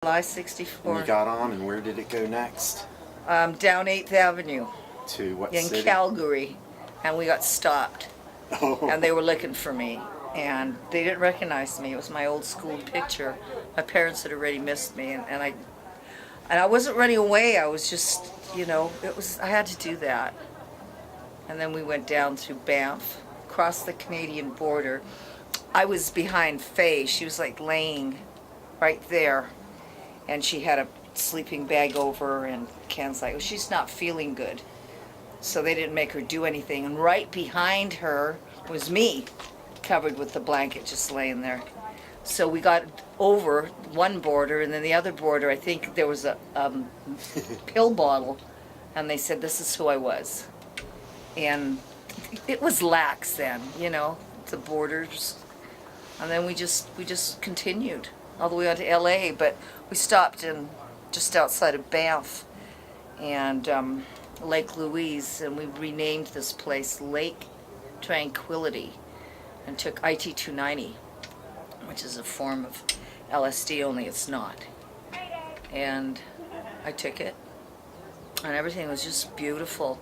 July And 64. you got on, and where did it go next? Down 8th Avenue To what in city? Calgary, and we got stopped, Oh. and they were looking for me, and they didn't recognize me. It was my old school picture. My parents had already missed me, and I wasn't running away. I was just, I had to do that. And then we went down through Banff, across the Canadian border. I was behind Faye. She was like laying right there, and she had a sleeping bag over her, and Ken's like, oh, she's not feeling good. So they didn't make her do anything. And right behind her was me, covered with the blanket, just laying there. So we got over one border, and then the other border, I think there was a pill bottle, and they said, this is who I was. And it was lax then, the borders. And then we just continued all the way on to LA, but we stopped in just outside of Banff and Lake Louise, and we renamed this place Lake Tranquility and took IT-290, which is a form of LSD, only it's not. And I took it, and everything was just beautiful.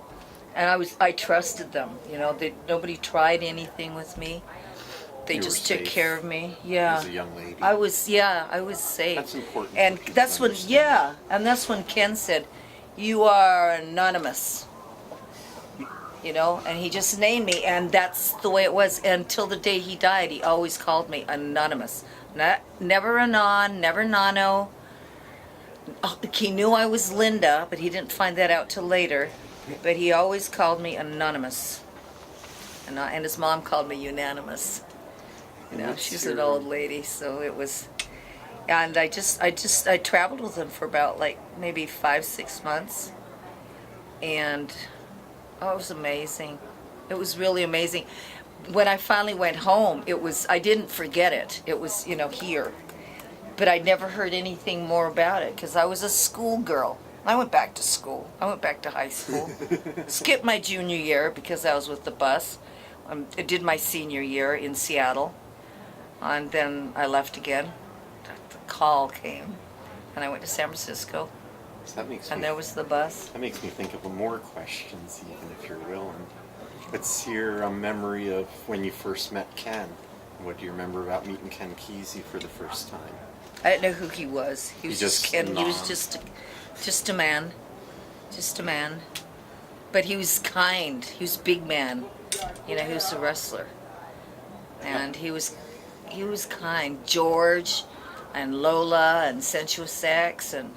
And I trusted them, nobody tried anything with me. They You just were took safe care of me. Yeah. as a young lady. I was safe. That's important. And for people that's to when, understand. and that's when Ken said, you are anonymous. And he just named me, and that's the way it was. Until the day he died, he always called me anonymous. Never Anon, never Nano. Oh, he knew I was Linda, but he didn't find that out till later. But he always called me anonymous. And his mom called me unanimous. She's an old lady, so it was. And I traveled with him for about maybe 5-6 months, and it was amazing. It was really amazing. When I finally went home, I didn't forget it. It was here, but I never heard anything more about it because I was a schoolgirl. I went back to school. I went back to high school. Skipped my junior year because I was with the bus. I did my senior year in Seattle. And then I left again. The call came, and I went to San Francisco. So that makes and me, there was the bus. That makes me think of more questions, even if you're willing. Let's hear a memory of when you first met Ken. What do you remember about meeting Ken Kesey for the first time? I didn't know who he was. He was just Ken. Nah. He was just a man, But he was kind. He was a big man. He was a wrestler, and he was kind. George, and Lola, and Sensuous Sex, and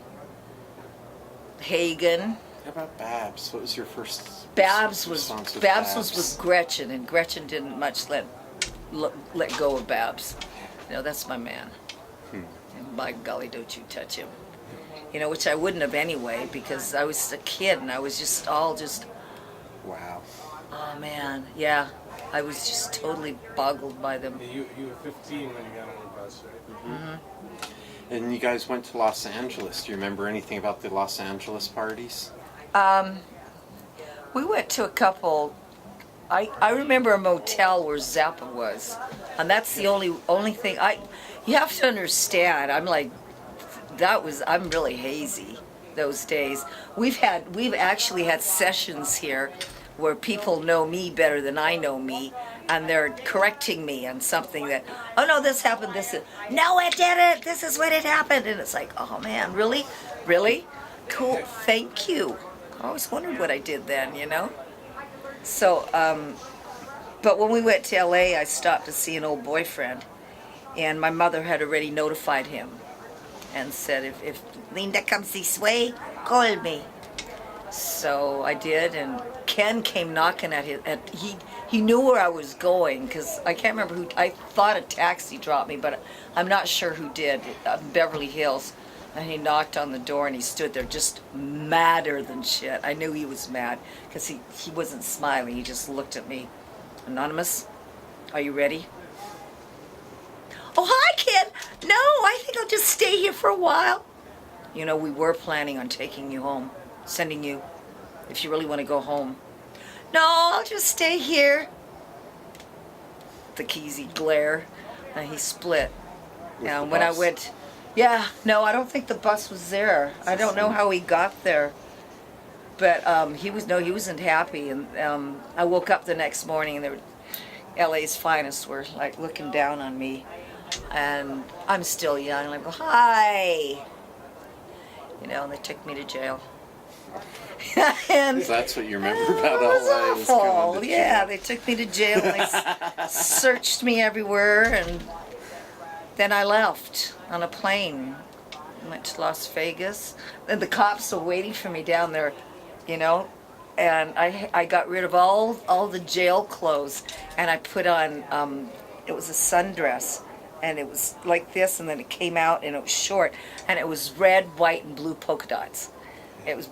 Hagen. How about Babs? What was your first Babs response with Babs was with Gretchen, and Gretchen didn't much let go of Babs. That's my man. And by golly, don't you touch him. Which I wouldn't have anyway, because I was a kid and I was just Wow. oh man, yeah. I was just totally boggled by them. You were 15 when you got on the bus, right? Mm-hmm. And you guys went to Los Angeles. Do you remember anything about the Los Angeles parties? We went to a couple. I remember a motel where Zappa was, and that's the only thing you have to understand. I'm really hazy those days. We've actually had sessions here where people know me better than I know me, and they're correcting me on something that, oh no, this happened, no it didn't, this is when it happened, and it's like, oh man, really? Cool, thank you. I always wondered what I did then, So, but when we went to LA, I stopped to see an old boyfriend, and my mother had already notified him and said, if Linda comes this way, call me. So I did, and Ken came knocking at he knew where I was going, because I can't remember who. I thought a taxi dropped me, but I'm not sure who did. Beverly Hills. And he knocked on the door, and he stood there just madder than shit. I knew he was mad because he wasn't smiling. He just looked at me. Anonymous, are you ready? Oh, hi, Ken. No, I think I'll just stay here for a while. We were planning on taking you home, sending you, if you really want to go home. No, I'll just stay here. The Kesey glare, and he split. With And the when I bus? went, Yeah, no, I don't think the bus was there. I don't know how he got there. But he wasn't happy, and I woke up the next morning, and LA's finest were like looking down on me, and I'm still young, and I go, hi, and they took me to jail. And That's what you remember about it was LA? Was going awful. to Yeah, jail. they took me to jail, and they searched me everywhere, and then I left on a plane. Went to Las Vegas, and the cops were waiting for me down there, and I got rid of all the jail clothes, and I put on it was a sundress, and it was like this, and then it came out, and it was short, and it was red, white, and blue polka dots. It was,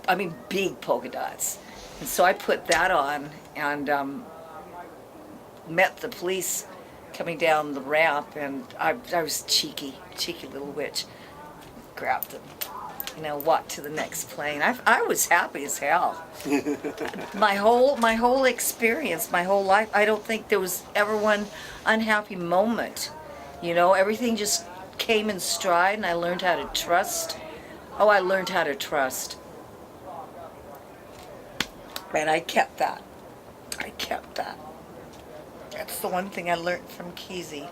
big polka dots, and so I put that on, and met the police coming down the ramp, and I was cheeky little witch. Grabbed them, walked to the next plane. I was happy as hell. my whole experience, my whole life, I don't think there was ever one unhappy moment. Everything just came in stride, and I learned how to trust. Oh, I learned how to trust. And I kept that. That's the one thing I learned from Kesey.